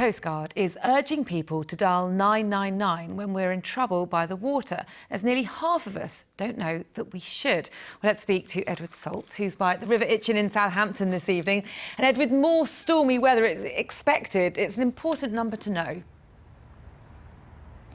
Coastguard is urging people to dial 999 when we're in trouble by the water, as nearly half of us don't know that we should. Well, let's speak to Edward Salt, who's by the River Itchen in Southampton this evening. And Ed, with more stormy weather is expected, it's an important number to know.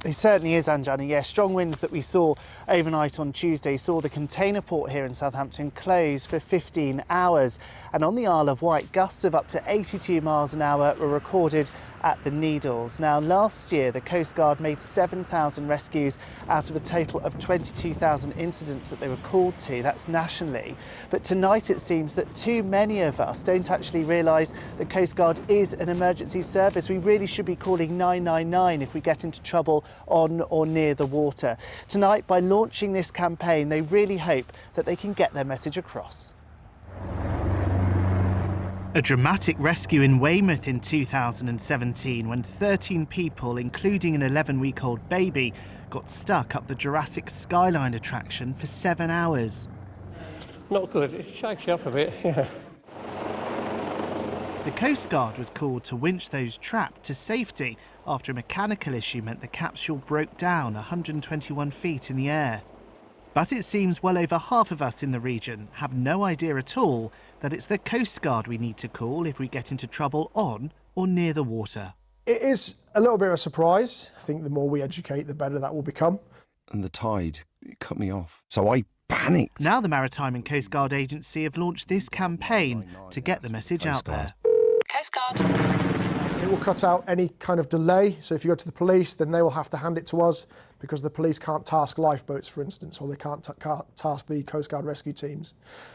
It certainly is, Anjani. Yeah, strong winds that we saw overnight on Tuesday saw the container port here in Southampton close for 15 hours. And on the Isle of Wight, gusts of up to 82 miles an hour were recorded at the Needles. Now, last year, the Coastguard made 7,000 rescues out of a total of 22,000 incidents that they were called to. That's nationally. But tonight, it seems that too many of us don't actually realise the Coastguard is an emergency service. We really should be calling 999 if we get into trouble on or near the water. Tonight, by launching this campaign, they really hope that they can get their message across. A dramatic rescue in Weymouth in 2017 when 13 people, including an 11-week-old baby, got stuck up the Jurassic Skyline attraction for 7 hours. Not good, it shakes you up a bit, yeah. The Coastguard was called to winch those trapped to safety after a mechanical issue meant the capsule broke down 121 feet in the air. But it seems well over half of us in the region have no idea at all that it's the Coastguard we need to call if we get into trouble on or near the water. It is a little bit of a surprise. I think the more we educate, the better that will become. And the tide, it cut me off. So I panicked. Now the Maritime and Coastguard Agency have launched this campaign to get the message out there. Coastguard. It will cut out any kind of delay. So if you go to the police, then they will have to hand it to us because the police can't task lifeboats, for instance, or they can't task the Coastguard rescue teams.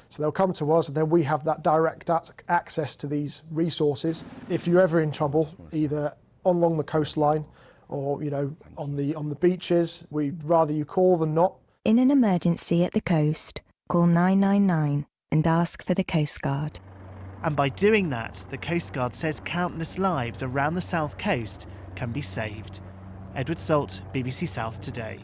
So they'll come to us and then we have that direct access to these resources. If you're ever in trouble, either along the coastline or, on the beaches, we'd rather you call than not. In an emergency at the coast, call 999 and ask for the Coastguard. And by doing that, the Coastguard says countless lives around the south coast can be saved. Edward Salt, BBC South Today.